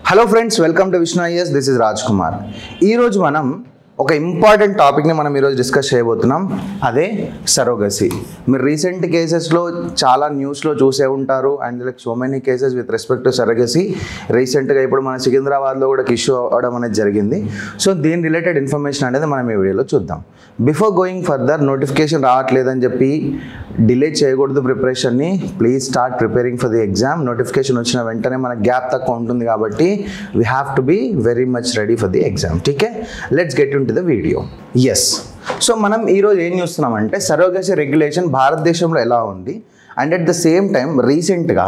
Hello friends, welcome to Vishnu is. This is Raj Kumar. ఈరోజు మనం ఒక ఇంపార్టెంట్ టాపిక్ని మనం ఈరోజు డిస్కస్ చేయబోతున్నాం. అదే సరోగసీ. మీరు రీసెంట్ కేసెస్లో చాలా న్యూస్లో చూసే ఉంటారు. And like so many cases with respect to surrogacy. రీసెంట్గా ఇప్పుడు మన సికింద్రాబాద్లో కూడా ఇష్యూ అవ్వడం అనేది జరిగింది. సో దీని రిలేటెడ్ ఇన్ఫర్మేషన్ అనేది మనం ఈ వీడియోలో చూద్దాం. బిఫోర్ గోయింగ్ ఫర్దర్, నోటిఫికేషన్ రావట్లేదని చెప్పి డిలే చేయకూడదు ప్రిపరేషన్ని. Please start preparing for the exam. Notification వచ్చిన వెంటనే మన గ్యాప్ తక్కువ ఉంటుంది కాబట్టి we have to be very much ready for the exam. ఠీకే, let's get into the video. Yes, so మనం ఈరోజు ఏం చూస్తున్నామంటే సరోగసీ రెగ్యులేషన్ భారతదేశంలో ఎలా ఉంది and at the same time రీసెంట్గా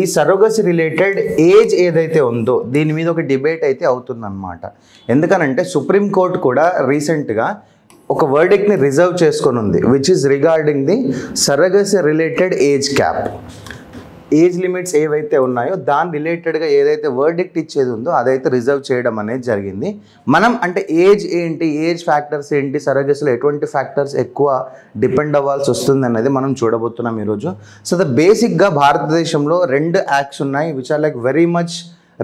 ఈ సరోగసీ రిలేటెడ్ ఏజ్ ఏదైతే ఉందో దీని మీద ఒక డిబేట్ అయితే అవుతుందన్నమాట. ఎందుకనంటే సుప్రీంకోర్టు కూడా రీసెంట్గా ఒక వర్డిక్ట్ని రిజర్వ్ చేసుకొని ఉంది, which is regarding the surrogacy related age cap. Age limits ఏవైతే ఉన్నాయో దాని రిలేటెడ్గా ఏదైతే వర్డిక్ట్ ఇచ్చేది ఉందో అదైతే రిజర్వ్ చేయడం అనేది జరిగింది. మనం అంటే ఏజ్ ఏంటి, ఏజ్ ఫ్యాక్టర్స్ ఏంటి, సరోగసీలో ఎటువంటి ఫ్యాక్టర్స్ ఎక్కువ డిపెండ్ అవ్వాల్సి వస్తుంది అనేది మనం చూడబోతున్నాం ఈరోజు. సో ద బేసిక్గా భారతదేశంలో 2 యాక్ట్స్ ఉన్నాయి which are like very much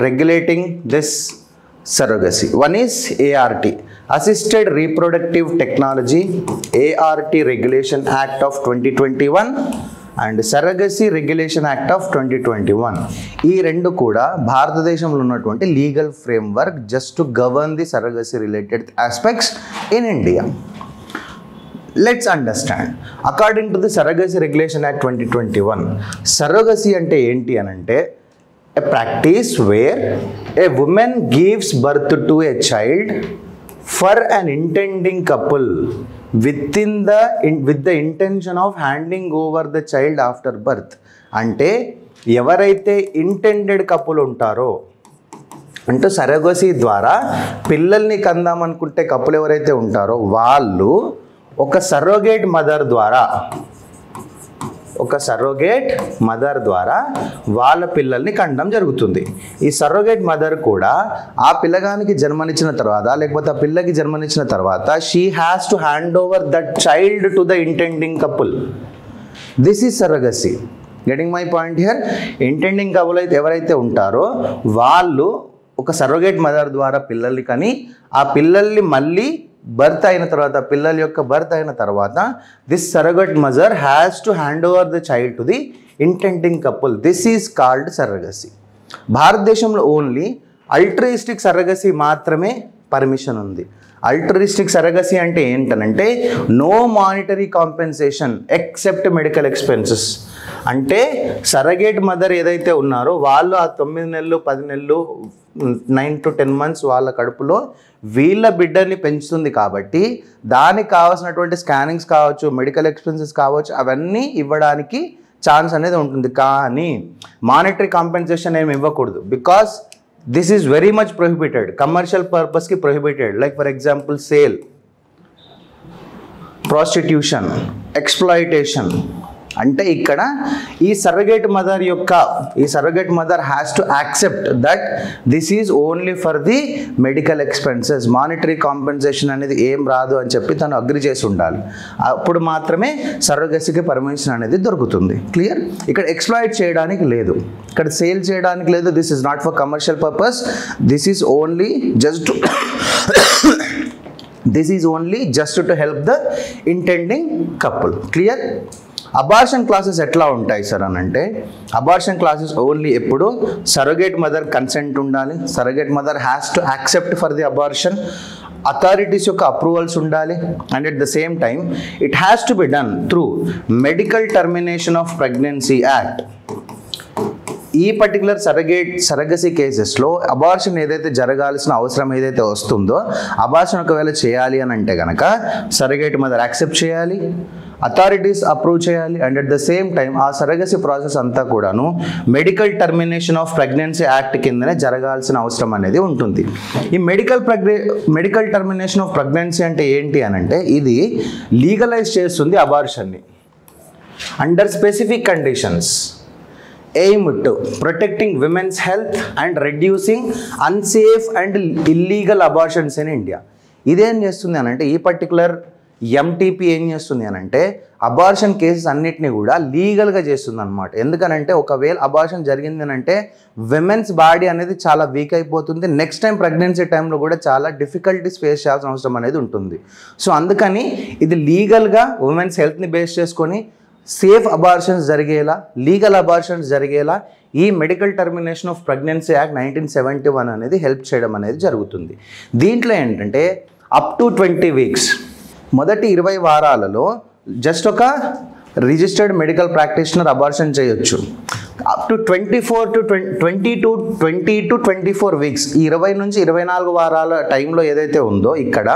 regulating this surrogacy. One is ART, assisted reproductive technology ART regulation act of 2021 and surrogacy regulation act of 2021. ఈ రెండు కూడా భారతదేశంలో ఉన్నటువంటి legal framework just to govern the surrogacy related aspects in India. Let's understand. According to the surrogacy regulation act 2021, surrogacy అంటే ఏంటి అని అంటే a practice where a woman gives birth to a child for an intending couple with the intention of handing over the child after birth. అంటే ఎవరైతే intended couple ఉంటారో అంటే surrogacy ద్వారా పిల్లల్ని కందామనుకుంటే కపుల్ ఎవరైతే ఉంటారో వాళ్ళు ఒక సరోగేట్ మదర్ ద్వారా వాళ్ళ పిల్లల్ని కండం జరుగుతుంది. ఈ సరోగేట్ మదర్ కూడా ఆ పిల్లగానికి జన్మనిచ్చిన తర్వాత లేకపోతే ఆ పిల్లకి జన్మనిచ్చిన తర్వాత she has to hand over that child to the intending couple. This is surrogacy. Getting my point here? Intending couple అయితే ఎవరైతే ఉంటారో వాళ్ళు ఒక సరోగేట్ మదర్ ద్వారా పిల్లల్ని కని ఆ పిల్లల్ని మళ్ళీ బర్త్ అయిన తర్వాత పిల్లల యొక్క బర్త్ అయిన తర్వాత this surrogate mother has to hand over the child to the intending couple. This is called surrogacy. భారతదేశంలో ఓన్లీ అల్ట్రిస్టిక్ సరోగసీ మాత్రమే పర్మిషన్ ఉంది. అల్ట్రిస్టిక్ సరోగసీ అంటే ఏంటనంటే no monetary compensation except medical expenses. అంటే సరోగేట్ మదర్ ఏదైతే ఉన్నారో వాళ్ళు ఆ 9 నెలలు 10 నెలలు 9 to 10 months వాళ్ళ కడుపులో వీళ్ళ బిడ్డని పెంచుతుంది కాబట్టి దానికి కావాల్సినటువంటి స్కానింగ్స్ కావచ్చు, మెడికల్ ఎక్స్పెన్సెస్ కావచ్చు, అవన్నీ ఇవ్వడానికి ఛాన్స్ అనేది ఉంటుంది. కానీ మానిటరీ కాంపెన్సేషన్ ఏమి ఇవ్వకూడదు. Because this is very much prohibited. Commercial పర్పస్కి prohibited. Like for example sale, prostitution, exploitation. అంటే ఇక్కడ ఈ surrogate mother has to accept that this is only for the medical expenses. Monetary compensation అనేది ఏం రాదు అని చెప్పి తను అగ్రి చేసి ఉండాలి. అప్పుడు మాత్రమే సరోగసీకి పర్మిషన్ అనేది దొరుకుతుంది. క్లియర్? ఇక్కడ ఎక్స్ప్లాయిట్ చేయడానికి లేదు, ఇక్కడ సేల్ చేయడానికి లేదు. This is not for commercial purpose. This is only just to help the intending couple. Clear? Abortion classes ఎట్లా ఉంటాయి సార్ అని అంటే అబార్షన్ క్లాసెస్ ఓన్లీ ఎప్పుడు సరోగేట్ మదర్ కన్సెంట్ ఉండాలి. Surrogate mother has to accept for the abortion. Authorities యొక్క approvals ఉండాలి. And at the same time it has to be done through medical termination of pregnancy act. ఈ particular surrogacy కేసెస్లో abortion ఏదైతే జరగాల్సిన అవసరం ఏదైతే వస్తుందో అబార్షన్ ఒకవేళ చేయాలి అని అంటే కనుక సరోగేట్ మదర్ యాక్సెప్ట్ చేయాలి, అథారిటీస్ అప్రూవ్ చేయాలి. And at the same time ఆ సరోగసీ ప్రాసెస్ అంతా కూడాను medical termination of pregnancy act కిందనే జరగాల్సిన అవసరం అనేది ఉంటుంది. ఈ మెడికల్ టర్మినేషన్ ఆఫ్ ప్రెగ్నెన్సీ అంటే ఏంటి అని అంటే ఇది లీగలైజ్ చేస్తుంది అబార్షన్ని under specific conditions aimed to protecting women's health and reducing unsafe and illegal abortions in India. ఇదేం చేస్తుంది అని అంటే ఈ పర్టికులర్ ఎంటీపీ ఏం చేస్తుంది అని అంటే అబార్షన్ కేసెస్ అన్నిటిని కూడా లీగల్గా చేస్తుంది అనమాట. ఎందుకనంటే ఒకవేళ అబార్షన్ జరిగింది అని అంటే విమెన్స్ బాడీ అనేది చాలా వీక్ అయిపోతుంది. నెక్స్ట్ టైం ప్రెగ్నెన్సీ టైంలో కూడా చాలా డిఫికల్టీస్ ఫేస్ చేయాల్సిన అవసరం అనేది ఉంటుంది. సో అందుకని ఇది లీగల్గా ఉమెన్స్ హెల్త్ని బేస్ చేసుకొని సేఫ్ అబార్షన్స్ జరిగేలా, లీగల్ అబార్షన్స్ జరిగేలా ఈ medical termination of pregnancy act 1971 అనేది హెల్ప్ చేయడం అనేది జరుగుతుంది. దీంట్లో ఏంటంటే అప్ టు 20 వీక్స్, మొదటి 20 వారాలలో జస్ట్ ఒక రిజిస్టర్డ్ మెడికల్ ప్రాక్టీషనర్ అబార్షన్ చేయొచ్చు. అప్ టు 20 to 24 వీక్స్, ఈ 20 నుంచి 24 వారాల టైంలో ఏదైతే ఉందో ఇక్కడ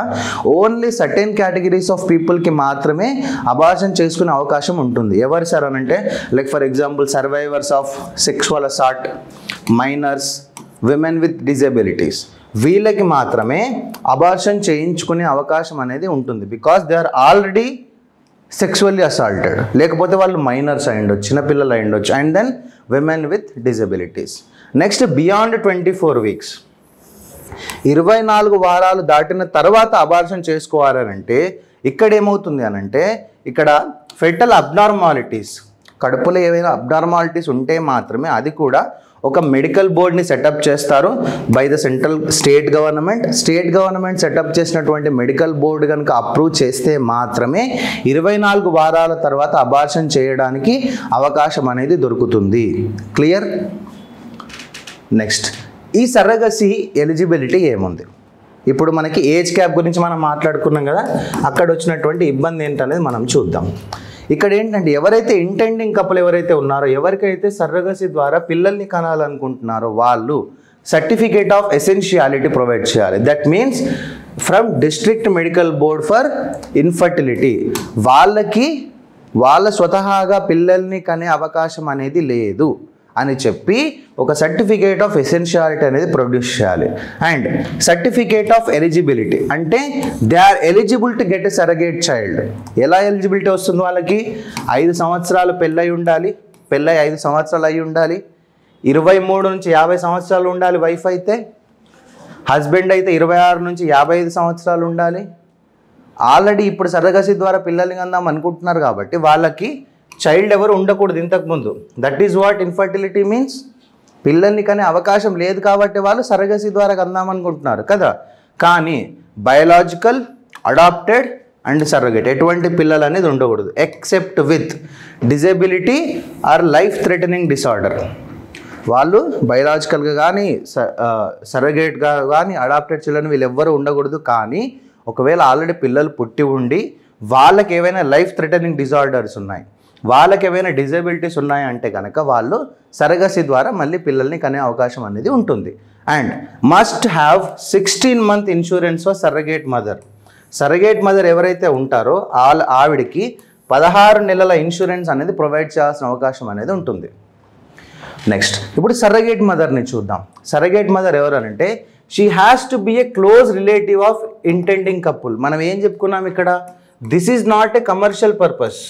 ఓన్లీ సర్టెన్ కేటగిరీస్ ఆఫ్ పీపుల్కి మాత్రమే అబార్షన్ చేసుకునే అవకాశం ఉంటుంది. ఎవరు సార్ అని అంటే like for example survivors of sexual assault, minors, women with disabilities, వీళ్ళకి మాత్రమే అబార్షన్ చేయించుకునే అవకాశం అనేది ఉంటుంది. Because they are already sexually assaulted, లేకపోతే వాళ్ళు మైనర్స్ అయ్యుండొచ్చు, చిన్నపిల్లలు అయ్యుండొచ్చు, and then women with disabilities. Next beyond 24 weeks, 24 వారాలు దాటిన తర్వాత అబార్షన్ చేసుకోవాలనంటే ఇక్కడ ఏమవుతుంది అనంటే ఇక్కడ ఫెటల్ అబ్నార్మాలిటీస్, కడుపులో ఏవైనా అబ్నార్మాలిటీస్ ఉంటే మాత్రమే అది కూడా ఒక మెడికల్ బోర్డ్ని సెటప్ చేస్తారు by the state government setup చేసినటువంటి మెడికల్ బోర్డు కనుక అప్రూవ్ చేస్తే మాత్రమే 24 వారాల తర్వాత అబార్షన్ చేయడానికి అవకాశం అనేది దొరుకుతుంది. క్లియర్? నెక్స్ట్, ఈ సర్రగసీ ఎలిజిబిలిటీ ఏముంది? ఇప్పుడు మనకి ఏజ్ క్యాప్ గురించి మనం మాట్లాడుకున్నాం కదా, అక్కడ వచ్చినటువంటి ఇబ్బంది ఏంటనేది మనం చూద్దాం. ఇక్కడ ఏంటంటే ఎవరైతే ఇంటెండింగ్ కపుల్ ఎవరైతే ఉన్నారో, ఎవరికైతే సర్రగసీ ద్వారా పిల్లల్ని కనాలనుకుంటున్నారో వాళ్ళు సర్టిఫికేట్ ఆఫ్ ఎసెన్షియాలిటీ ప్రొవైడ్ చేయాలి. That means from district medical board for infertility, వాళ్ళ స్వతహాగా పిల్లల్ని కనే అవకాశం అనేది లేదు అని చెప్పి ఒక సర్టిఫికేట్ ఆఫ్ ఎసెన్షియాలిటీ అనేది ప్రొడ్యూస్ చేయాలి. అండ్ సర్టిఫికేట్ ఆఫ్ ఎలిజిబిలిటీ అంటే they are eligible to get a surrogate child. ఎలా ఎలిజిబిలిటీ వస్తుంది వాళ్ళకి? 5 సంవత్సరాలు పెళ్ళై ఉండాలి, పెళ్ళై 5 సంవత్సరాలు అయి ఉండాలి, 23 నుంచి 50 సంవత్సరాలు ఉండాలి వైఫ్ అయితే, హస్బెండ్ అయితే 26 నుంచి 55 సంవత్సరాలు ఉండాలి. ఆల్రెడీ ఇప్పుడు సరగసీ ద్వారా పిల్లల్ని కందాం అనుకుంటున్నారు కాబట్టి వాళ్ళకి చైల్డ్ ఎవరు ఉండకూడదు ఇంతకుముందు. That is what infertility means. పిల్లల్ని కనే అవకాశం లేదు కాబట్టి వాళ్ళు సరగసీ ద్వారా కందామనుకుంటున్నారు కదా. కానీ బయోలాజికల్, అడాప్టెడ్ అండ్ సర్రగేట్ ఎటువంటి పిల్లలు అనేది ఉండకూడదు except with disability or life threatening disorder. వాళ్ళు బయోలాజికల్గా కానీ సర్రగేట్గా కానీ అడాప్టెడ్ చిల్డ్రన్ వీళ్ళు ఎవ్వరూ ఉండకూడదు. కానీ ఒకవేళ ఆల్రెడీ పిల్లలు పుట్టి ఉండి వాళ్ళకి ఏవైనా లైఫ్ థ్రెటనింగ్ డిజార్డర్స్ ఉన్నాయి, వాళ్ళకి ఏవైనా డిజబిలిటీస్ ఉన్నాయంటే కనుక వాళ్ళు సరగసీ ద్వారా మళ్ళీ పిల్లల్ని కనే అవకాశం అనేది ఉంటుంది. And must have 16 month insurance for surrogate mother. Surrogate mother ఎవరైతే ఉంటారో ఆవిడికి 16 నెలల ఇన్సూరెన్స్ అనేది ప్రొవైడ్ చేయాల్సిన అవకాశం అనేది ఉంటుంది. నెక్స్ట్, ఇప్పుడు సర్రగేట్ మదర్ని చూద్దాం. సర్రగేట్ మదర్ ఎవరనంటే she has to be a close relative of intending couple. మనం ఏం చెప్పుకున్నాం ఇక్కడ? This is not a commercial purpose.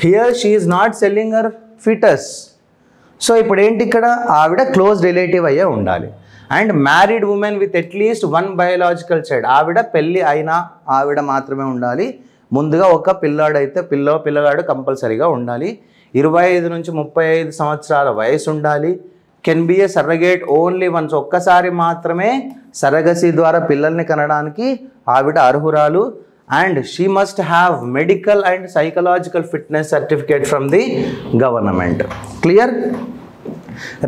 Here she is not selling her foetus. So ఇప్పుడు ఏంటి ఇక్కడ? ఆవిడ క్లోజ్ రిలేటివ్ అయ్యే ఉండాలి. And married women with at least 1 biological child, ఆవిడ పెళ్ళి అయినా ఆవిడ మాత్రమే ఉండాలి. ముందుగా ఒక పిల్లగాడు కంపల్సరీగా ఉండాలి. 25 నుంచి 35 సంవత్సరాల వయసు ఉండాలి. Can be a surrogate only once, ఒక్కసారి మాత్రమే సరగసీ ద్వారా పిల్లల్ని కనడానికి ఆవిడ అర్హురాలు. And she must have medical and psychological fitness certificate from the government. Clear?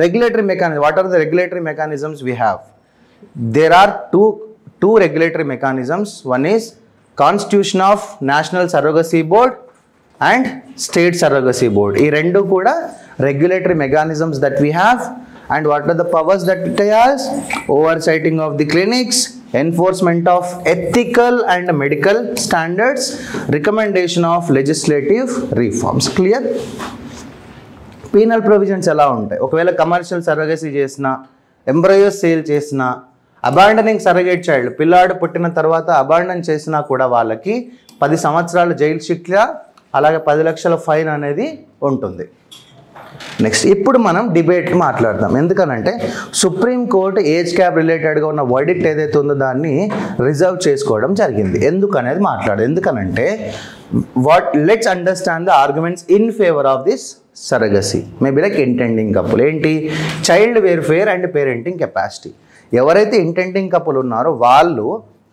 Regulatory mechanism. What are the regulatory mechanisms we have? There are two regulatory mechanisms. One is Constitution of National Surrogacy Board and State Surrogacy Board. ఈ రెండు కూడా regulatory mechanisms that we have. And what are the powers that it has? Oversighting of the clinics, enforcement of ethical and medical standards, recommendation of legislative reforms. Clear? Penal provisions ఎలా ఉంటాయి? ఒకవేళ commercial సర్రగసీ చేసినా, ఎంబ్రయోస్ sale చేసినా, abandoning సర్రగేట్ child పిల్లాడు పుట్టిన తర్వాత abandon చేసినా కూడా వాళ్ళకి 10 సంవత్సరాల జైలు శిక్ష, అలాగే 10 లక్షల ఫైన్ అనేది ఉంటుంది. నెక్స్ట్ ఇప్పుడు మనం డిబేట్ మాట్లాడదాం. ఎందుకనంటే సుప్రీంకోర్టు ఏజ్ క్యాప్ రిలేటెడ్గా ఉన్న వర్డిక్ట్ ఏదైతే ఉందో దాన్ని రిజర్వ్ చేసుకోవడం జరిగింది. ఎందుకనేది ఎందుకనంటే let's understand the arguments in favour of this surrogacy. Maybe like intending couple ఏంటి, child welfare and parenting capacity. ఎవరైతే ఇంటెండింగ్ కపుల్ ఉన్నారో వాళ్ళు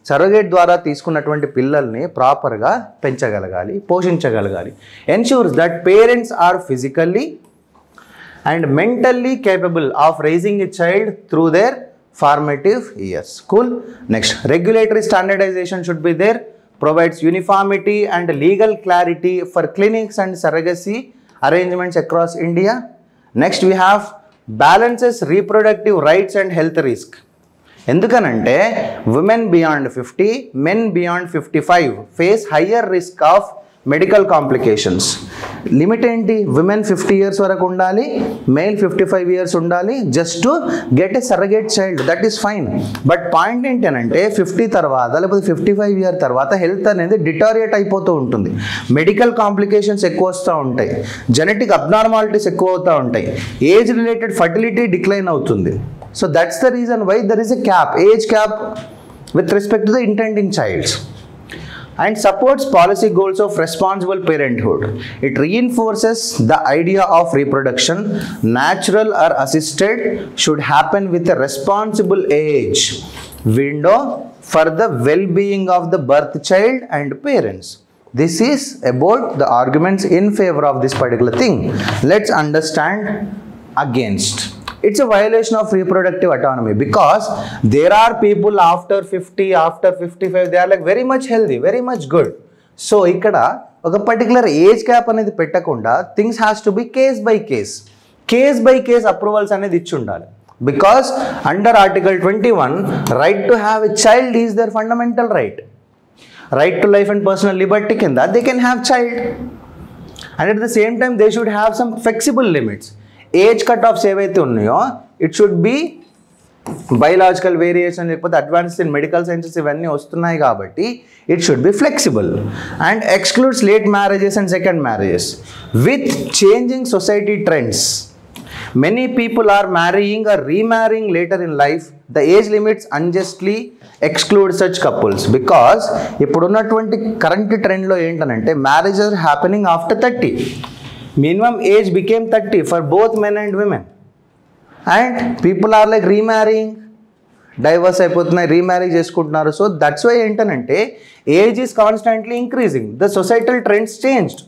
సరోగేట్ ద్వారా తీసుకున్నటువంటి పిల్లల్ని ప్రాపర్గా పెంచగలగాలి, పోషించగలగాలి. Ensures that parents are physically and mentally capable of raising a child through their formative years. Cool. Next, regulatory standardisation should be there, provides uniformity and legal clarity for clinics and surrogacy arrangements across India. Next, we have balances reproductive rights and health risk. ఎందుకనంటే women beyond 50, men beyond 55 face higher risk of medical complications. Limit ఏంటి, women 50 years వరకు ఉండాలి, male 55 years ఉండాలి just to get a surrogate child. That is fine. But point ఏంటి అంటే 50 తర్వాత లేకపోతే 55 years తర్వాత హెల్త్ అనేది డిటారియేట్ అయిపోతూ ఉంటుంది, మెడికల్ కాంప్లికేషన్స్ ఎక్కువ వస్తూ ఉంటాయి, జెనెటిక్ అబ్నార్మాలిటీస్ ఎక్కువ అవుతూ ఉంటాయి, ఏజ్ రిలేటెడ్ ఫర్టిలిటీ డిక్లైన్ అవుతుంది. So that's the reason why there is a cap, age cap with respect to the intending childs. And supports policy goals of responsible parenthood. It reinforces the idea of reproduction, natural or assisted, should happen with a responsible age window for the well-being of the birth child and parents. This is about the arguments in favor of this particular thing. Let's understand against. It's a violation of reproductive autonomy because there are people after 50, after 55, they are like very much healthy, very much good. So ikkada oka particular age cap anedi pettakunda things has to be case by case approvals anedi ichundali. Because under article 21 right to have a child is their fundamental right to life and personal liberty kinda they can have child, and at the same time they should have some flexible limits. Age cut offs ఏవైతే ఉన్నాయో it should be biological variation లేకపోతే advanced in medical sciences ఇవన్నీ వస్తున్నాయి కాబట్టి it should be flexible and excludes late marriages and second marriages with changing society trends. Many people are marrying or remarrying later in life. The age limits unjustly exclude such couples because ఇప్పుడున్నటువంటి current ట్రెండ్లో ఏంటనంటే marriage are happening after 30. Minimum age became 30 for both men and women, and people are like remarrying, divorce అయిపోతున్నాయి, రీమ్యారీ చేసుకుంటున్నారు. So that's why ఏంటనంటే age is constantly increasing, the societal trends changed.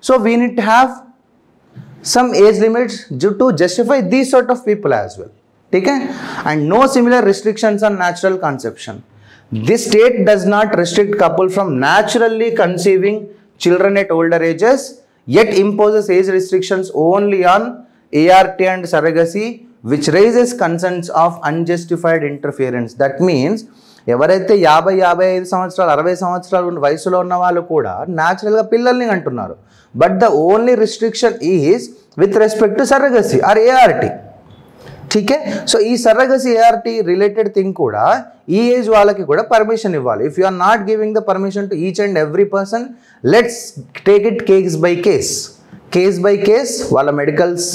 So we need to have some age limits to justify these sort of people as well. ठीक है, and no similar restrictions on natural conception. This state does not restrict couple from naturally conceiving children at older ages, yet imposes age restrictions only on ART and surrogacy, which raises concerns of unjustified interference. That means ఎవరైతే 50-55 సంవత్సరాలు 60 సంవత్సరాలు వయసులో ఉన్న వాళ్ళు కూడా న్యాచురల్గా పిల్లల్ని అంటున్నారు. But the only restriction is with respect to surrogacy or ART. ठीक है, సో ఈ సర్రగసీ ART రిలేటెడ్ థింగ్ కూడా ఈ ఏజ్ వాళ్ళకి కూడా పర్మిషన్ ఇవ్వాలి. If you are not giving the permission to each and every person, let's take it case by case వాళ్ళ medicals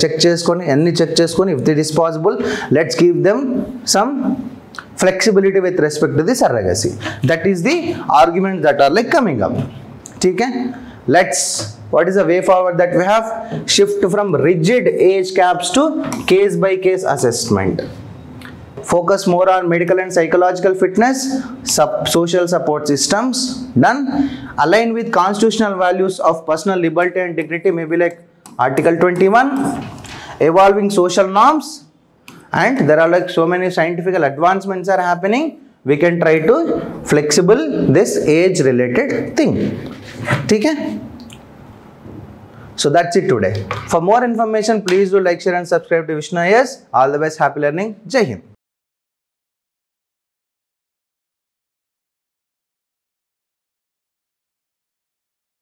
check చేసుకొని అన్ని చెక్ చేసుకొని if it is possible let's give them some flexibility with respect to the surrogacy. That is the argument that are like coming up. ठीक है, let's, what is the way forward that we have? Shift from rigid age caps to case by case assessment. Focus more on medical and psychological fitness, social support systems. Done. Align with constitutional values of personal liberty and dignity, maybe like Article 21. Evolving social norms. And there are like so many scientific advancements are happening. We can try to flexible this age related thing. Okay? So that's it today. For more information, please do like, share and subscribe to Vishnu IAS. All the best. Happy learning. Jai Hind.